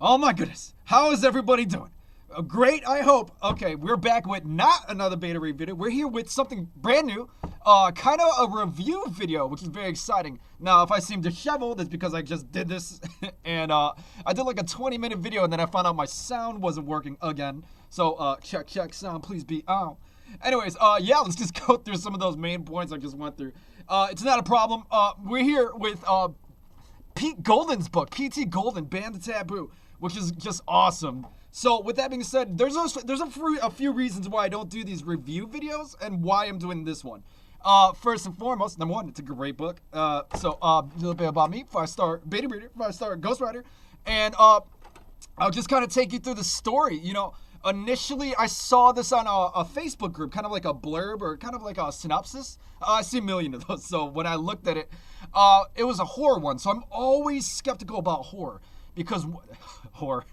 Oh my goodness. How is everybody doing? Great, I hope. Okay, we're back with not another beta read video. We're here with something brand new, kind of a review video, which is very exciting. Now, if I seem disheveled, it's because I just did this, and I did like a 20-minute video, and then I found out my sound wasn't working again. So, check, sound, please be on. Anyways, yeah, let's just go through some of those main points I just went through. It's not a problem. We're here with Pete Golden's book, P.T. Golden, Band of Taboo, which is just awesome. So with that being said, there's a few reasons why I don't do these review videos and why I'm doing this one. First and foremost, number one, it's a great book. So a little bit about me, 5-star beta reader, 5-star ghostwriter, and I'll just kind of take you through the story. You know, initially I saw this on a Facebook group, kind of like a blurb or kind of like a synopsis. I see a million of those. So when I looked at it, it was a horror one. So I'm always skeptical about horror. Because horror,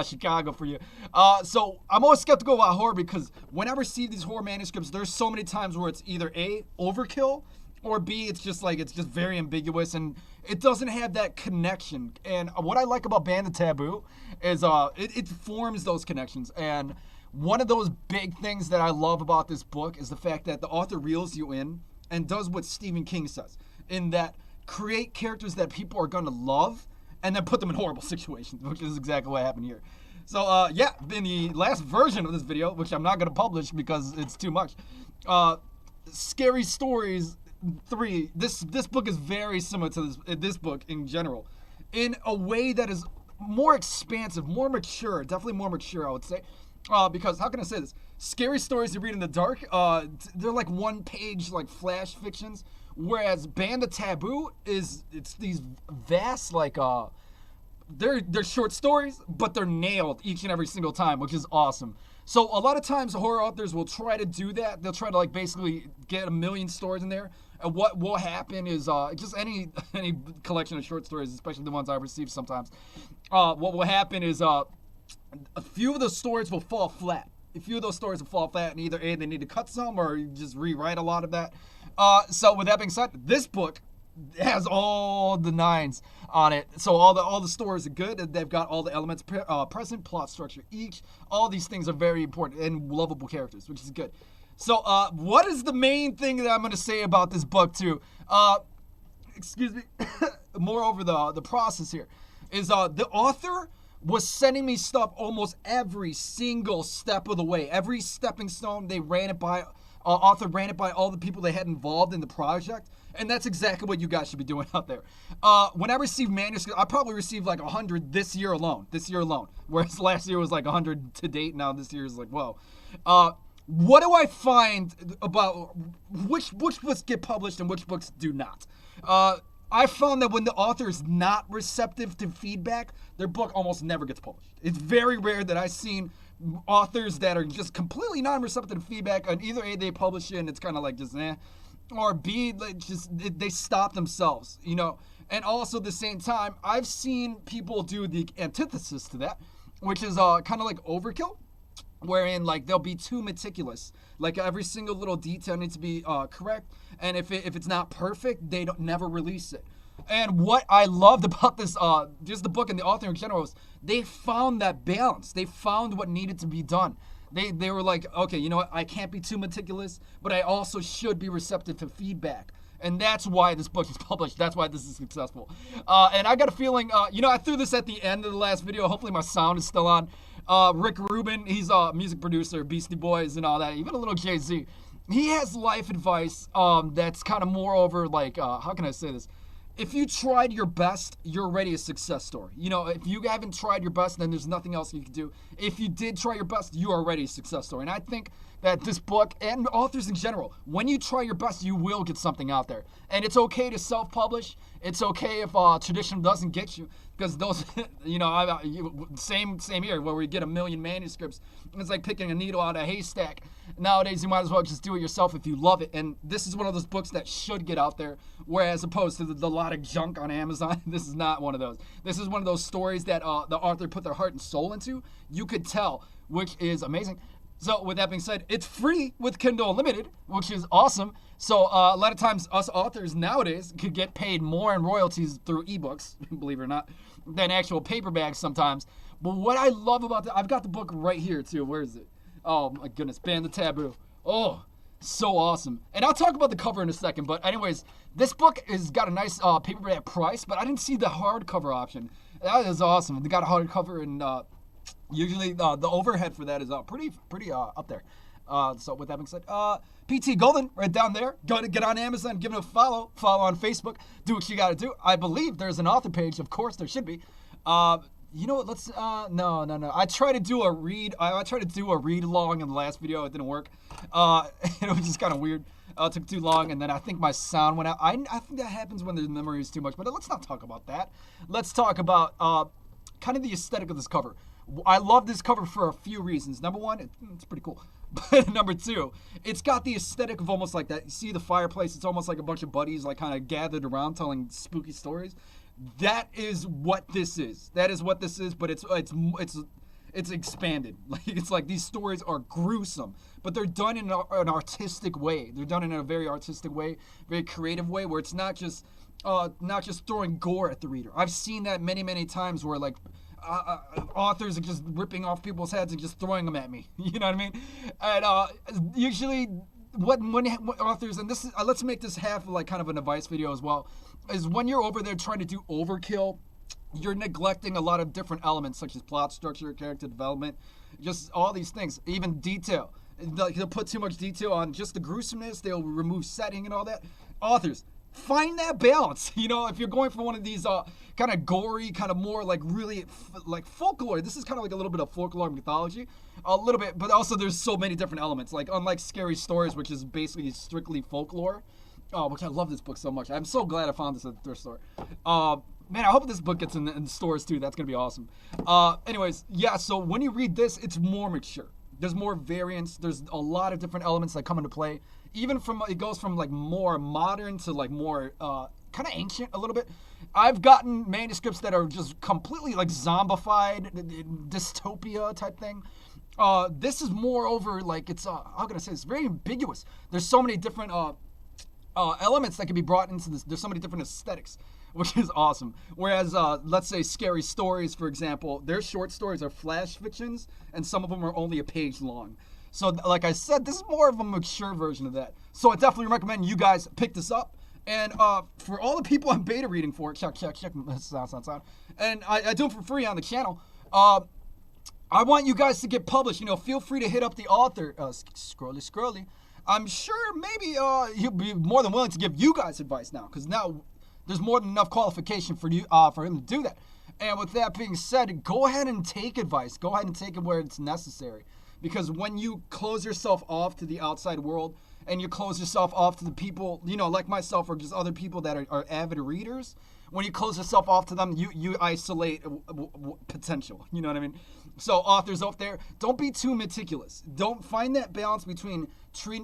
Chicago for you. So I'm always skeptical about horror because when I receive these horror manuscripts, there's so many times where it's either A, overkill, or B, it's just very ambiguous and it doesn't have that connection. And what I like about Band of Taboo is it forms those connections. And one of those big things that I love about this book is the fact that the author reels you in and does what Stephen King says, in that create characters that people are going to love and then put them in horrible situations, which is exactly what happened here. So, yeah, in the last version of this video, which I'm not going to publish because it's too much, Scary Stories 3, this book is very similar to this book in general, in a way that is more expansive, more mature, definitely more mature, I would say. Because, how can I say this? Scary Stories you read in the dark, they're like one-page, like, flash fictions. Whereas Band of Taboo it's these vast, like, they're short stories, but they're nailed each and every single time, which is awesome. So a lot of times horror authors will try to do that. They'll try to, like, basically get a million stories in there. And what will happen is, just any collection of short stories, especially the ones I receive sometimes, what will happen is, a few of those stories will fall flat. A few of those stories will fall flat, and either A, they need to cut some, or you just rewrite a lot of that. So with that being said, this book has all the nines on it. So all the stories are good. They've got all the elements present, plot structure each. All these things are very important and lovable characters, which is good. So what is the main thing that I'm going to say about this book too? Excuse me. Moreover, the process here is the author was sending me stuff almost every single step of the way. Every stepping stone, they ran it by. Author ran it by all the people they had involved in the project, and that's exactly what you guys should be doing out there. When I receive manuscripts, I probably received like 100 this year alone, whereas last year was like 100 to date. Now this year is like, whoa. What do I find about which books get published and which books do not? I found that when the author is not receptive to feedback, their book almost never gets published. It's very rare that I've seen authors that are just completely non-receptive to feedback, and either A, they publish it and it's kind of like just or B, like they stop themselves, you know. And also at the same time, I've seen people do the antithesis to that, which is kind of like overkill, wherein like they'll be too meticulous. Like every single little detail needs to be correct, and if it's not perfect, they don't never release it. And what I loved about this, just the book and the author in general, is they found that balance. They found what needed to be done. They were like, okay, you know what? I can't be too meticulous, but I also should be receptive to feedback. And that's why this book is published. That's why this is successful. And I got a feeling, you know, I threw this at the end of the last video. Hopefully my sound is still on. Rick Rubin, he's a music producer, Beastie Boys and all that, even a little Jay-Z. He has life advice that's kind of more over like, how can I say this? If you tried your best, you're already a success story. You know, if you haven't tried your best, then there's nothing else you can do. If you did try your best, you are already a success story. And I think that this book, and authors in general, when you try your best, you will get something out there. And it's okay to self-publish. It's okay if tradition doesn't get you. Because those, you know, same here, where we get a million manuscripts. It's like picking a needle out of a haystack. Nowadays, you might as well just do it yourself if you love it. And this is one of those books that should get out there, whereas opposed to the lot of junk on Amazon, this is not one of those. This is one of those stories that the author put their heart and soul into. You could tell, which is amazing. So with that being said, it's free with Kindle Unlimited, which is awesome. So a lot of times us authors nowadays could get paid more in royalties through ebooks, believe it or not, than actual paperbacks sometimes. But what I love about I've got the book right here too. Where is it? Oh my goodness, Ban the Taboo. Oh, so awesome. And I'll talk about the cover in a second. But anyways, this book has got a nice paperback price, but I didn't see the hardcover option. That is awesome. They got a hardcover, and usually the overhead for that is pretty up there. So with that being said, PT Golden right down there. Go to get on Amazon, give it a follow. Follow on Facebook. Do what you got to do. I believe there's an author page. Of course, there should be. You know what? Let's no. I tried to do a read. I tried to do a read along in the last video. It didn't work. It was just kind of weird. It took too long, and then I think my sound went out. I think that happens when the memory is too much. But let's not talk about that. Let's talk about kind of the aesthetic of this cover. I love this cover for a few reasons. Number one, it's pretty cool. But number two, it's got the aesthetic of almost like that. You see the fireplace? It's almost like a bunch of buddies like kind of gathered around telling spooky stories. That is what this is. That is what this is. But it's expanded. Like it's like these stories are gruesome, but they're done in an artistic way. They're done in a very artistic way, very creative way, where it's not just throwing gore at the reader. I've seen that many times where like. Authors are just ripping off people's heads and just throwing them at me. You know what I mean? And usually, when authors, and this is let's make this half like kind of an advice video as well, is when you're over there trying to do overkill, you're neglecting a lot of different elements such as plot structure, character development, just all these things, even detail. They'll put too much detail on just the gruesomeness. They'll remove setting and all that. Authors, find that balance. You know, if you're going for one of these kind of gory, kind of more like really like folklore, this is kind of like a little bit of folklore mythology, a little bit, but also there's so many different elements. Like unlike Scary Stories, which is basically strictly folklore, which I love this book so much. I'm so glad I found this at the thrift store. Man, I hope this book gets in stores too. That's gonna be awesome. Anyways, yeah. So when you read this, it's more mature. There's more variance. There's a lot of different elements that come into play. Even it goes from like more modern to like more kind of ancient a little bit. I've gotten manuscripts that are just completely like zombified, dystopia type thing. This is more over like it's how can I say, it's very ambiguous. There's so many different elements that can be brought into this. There's so many different aesthetics, which is awesome. Whereas, let's say Scary Stories, for example, their short stories are flash fictions, and some of them are only a page long. So, like I said, this is more of a mature version of that. So I definitely recommend you guys pick this up. And for all the people I'm beta reading for, check. Sound. And I do it for free on the channel. I want you guys to get published. You know, feel free to hit up the author. Scrolly. I'm sure maybe he'll be more than willing to give you guys advice now, because now there's more than enough qualification for you for him to do that. And with that being said, go ahead and take advice. Go ahead and take it where it's necessary. Because when you close yourself off to the outside world and you close yourself off to the people, you know, like myself or just other people that are avid readers, when you close yourself off to them, you isolate potential. You know what I mean? So authors out there, don't be too meticulous. Don't find that balance between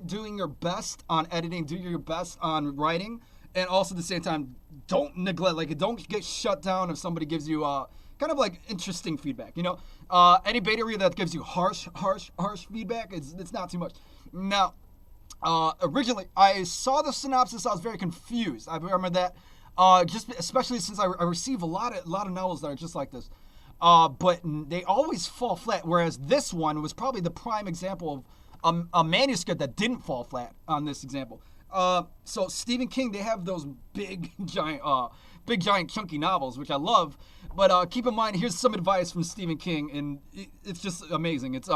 doing your best on editing, doing your best on writing, and also at the same time, don't neglect, like don't get shut down if somebody gives you kind of like interesting feedback, you know? Any beta reader that gives you harsh feedback, it's not too much. Now, originally, I saw the synopsis, I was very confused. I remember that, just especially since I receive a lot of novels that are just like this. But they always fall flat, whereas this one was probably the prime example of a manuscript that didn't fall flat on this example. So Stephen King, they have those big giant chunky novels, which I love. But keep in mind, here's some advice from Stephen King, and it's just amazing. It's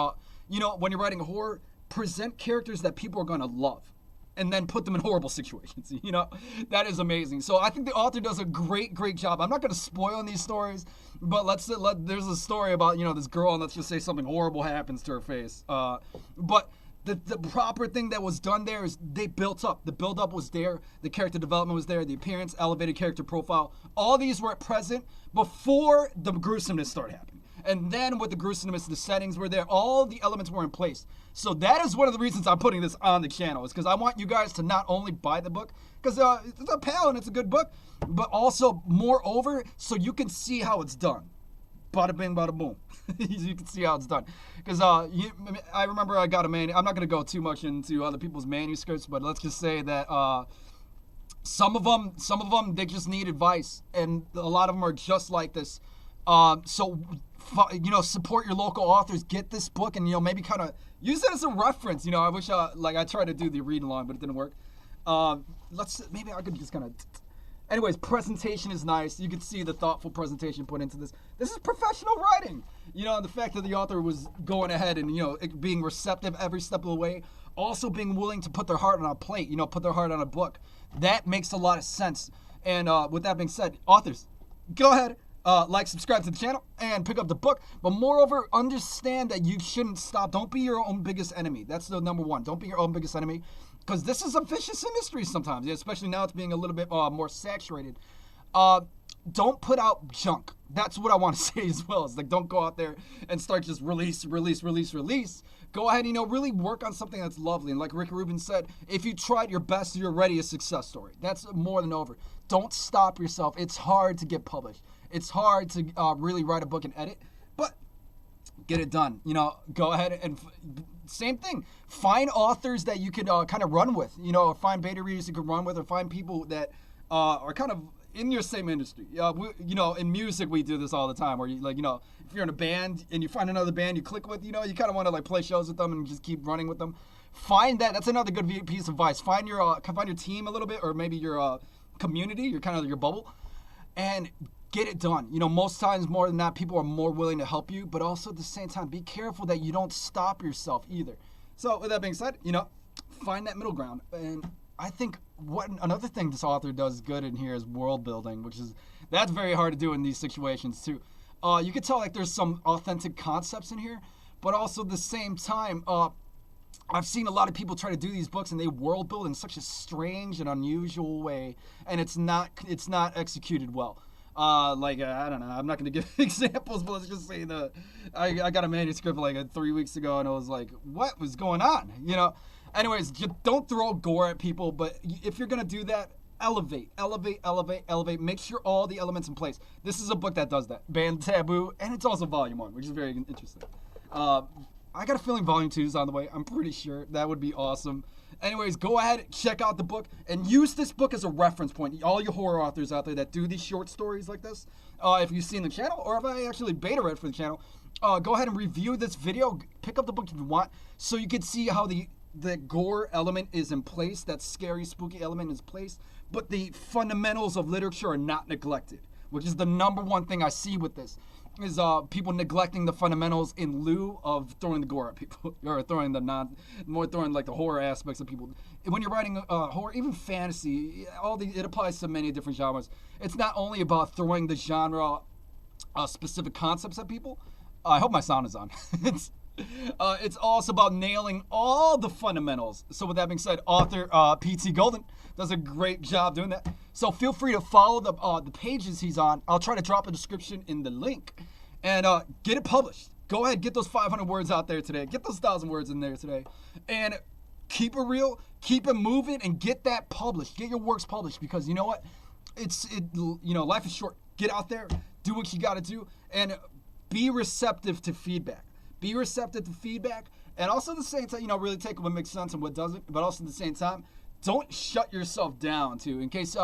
you know, when you're writing horror, present characters that people are gonna love, and then put them in horrible situations. You know, that is amazing. So I think the author does a great job. I'm not gonna spoil in these stories, but there's a story about, you know, this girl, and let's just say something horrible happens to her face. But the proper thing that was done there is they built up. The build-up was there. The character development was there. The appearance, elevated character profile. All these were present before the gruesomeness started happening. And then with the gruesomeness, the settings were there. All the elements were in place. So that is one of the reasons I'm putting this on the channel, is because I want you guys to not only buy the book, because it's a pal and it's a good book, but also moreover, so you can see how it's done. Bada bing, bada boom. You can see how it's done. Because I remember I got I'm not going to go too much into other people's manuscripts, but let's just say that some of them, they just need advice. And a lot of them are just like this. So, support your local authors. Get this book, and maybe kind of use it as a reference. I wish I tried to do the read along, but it didn't work. Maybe I could just kind of. Anyways, presentation is nice. You can see the thoughtful presentation put into this. This is professional writing. The fact that the author was going ahead and being receptive every step of the way. Also being willing to put their heart on a plate. Put their heart on a book. That makes a lot of sense. And with that being said, authors, go ahead. Subscribe to the channel, and pick up the book. But moreover, understand that you shouldn't stop. Don't be your own biggest enemy. That's the number one. Don't be your own biggest enemy, because this is a vicious industry sometimes, especially now it's being a little bit more saturated. Don't put out junk. That's what I want to say as well. It's like, don't go out there and start just release. Go ahead and, really work on something that's lovely. And like Rick Rubin said, if you tried your best, you're already a success story. That's more than over. Don't stop yourself. It's hard to get published. It's hard to really write a book and edit, but get it done. Go ahead and same thing. Find authors that you could kind of run with. Find beta readers you could run with, or find people that are kind of in your same industry. In music we do this all the time, where if you're in a band and you find another band you click with, you kind of want to play shows with them and just keep running with them. Find that. That's another good piece of advice. Find your team a little bit, or maybe your community, your bubble, and get it done. Most times, more than that, people are more willing to help you, but also at the same time, be careful that you don't stop yourself either. So with that being said, find that middle ground. And I think another thing this author does good in here is world building, that's very hard to do in these situations too. You can tell there's some authentic concepts in here, but also at the same time, I've seen a lot of people try to do these books and they world build in such a strange and unusual way, and it's not executed well. I don't know, I'm not going to give examples, but let's just say I got a manuscript 3 weeks ago, and I was like, what was going on? Anyways, just don't throw gore at people, but if you're going to do that, elevate. Make sure all the elements in place. This is a book that does that. Banned Taboo, and it's also volume 1, which is very interesting. I got a feeling volume 2 is on the way. I'm pretty sure. That would be awesome. Anyways, go ahead, check out the book, and use this book as a reference point. All you horror authors out there that do these short stories like this, if you've seen the channel, or if I actually beta read for the channel, go ahead and review this video. Pick up the book if you want, so you can see how the gore element is in place, that scary, spooky element is placed, but the fundamentals of literature are not neglected, which is the number one thing I see with this. Is people neglecting the fundamentals in lieu of throwing the gore at people, or throwing the horror aspects of people. When you're writing horror, even fantasy, it applies to many different genres. It's not only about throwing the genre specific concepts at people. I hope my sound is on. It's also about nailing all the fundamentals. So with that being said, author P.T. Golden does a great job doing that. So feel free to follow the pages he's on. I'll try to drop a description in the link, and get it published. Go ahead, get those 500 words out there today. Get those 1,000 words in there today, and keep it real, keep it moving, and get that published. Get your works published, because you know what? Life is short. Get out there, do what you got to do, and be receptive to feedback. Be receptive to feedback, and also at the same time, really take what makes sense and what doesn't. But also at the same time, don't shut yourself down too. In case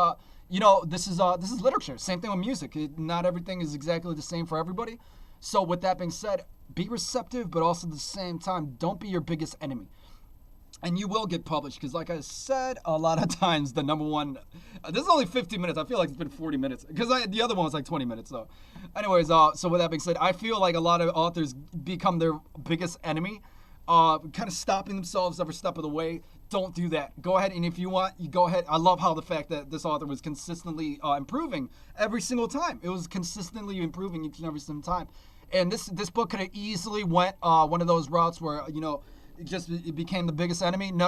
this is literature. Same thing with music. Not everything is exactly the same for everybody. So with that being said, be receptive, but also at the same time, don't be your biggest enemy. And you will get published, because like I said, a lot of times the number one, this is only 15 minutes. I feel like it's been 40 minutes, because the other one was 20 minutes. So anyways, so with that being said, I feel like a lot of authors become their biggest enemy, kind of stopping themselves every step of the way. Don't do that. Go ahead, and if you want, you go ahead. I love how the fact that this author was consistently improving every single time. It was consistently improving each and every single time. And this book could have easily went one of those routes where, it became the biggest enemy. No.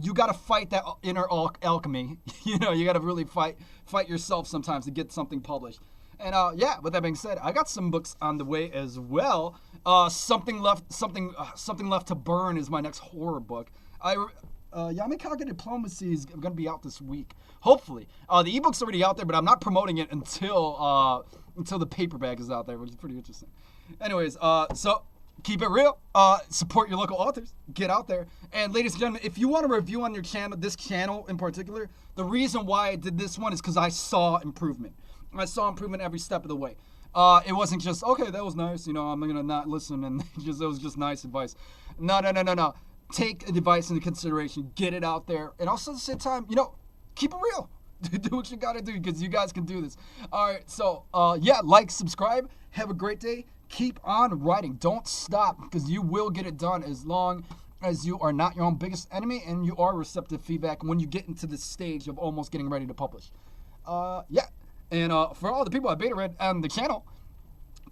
You got to fight that inner alchemy. You got to really fight yourself sometimes to get something published. And with that being said, I got some books on the way as well. Something left to burn is my next horror book. Yamikaga Diplomacy is going to be out this week, hopefully. The ebook's already out there, but I'm not promoting it until the paperback is out there, which is pretty interesting. Anyways, so keep it real. Support your local authors. Get out there. And ladies and gentlemen, if you want a review on your channel, this channel in particular, the reason why I did this one is because I saw improvement. I saw improvement every step of the way. It wasn't just, okay, that was nice, I'm gonna not listen, and it was just nice advice. No, no, no, no, no. Take advice into consideration, get it out there, and also at the same time, keep it real. Do what you gotta do, because you guys can do this. All right, so yeah, like, subscribe, have a great day. Keep on writing. Don't stop, because you will get it done as long as you are not your own biggest enemy and you are receptive feedback when you get into the stage of almost getting ready to publish. Yeah. And for all the people at Beta Read on the channel,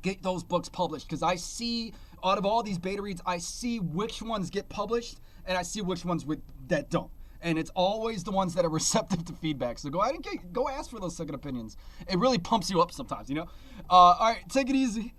get those books published, because I see, out of all these beta reads, I see which ones get published and I see which ones that don't. And it's always the ones that are receptive to feedback. So go ahead and go ask for those second opinions. It really pumps you up sometimes, All right, take it easy.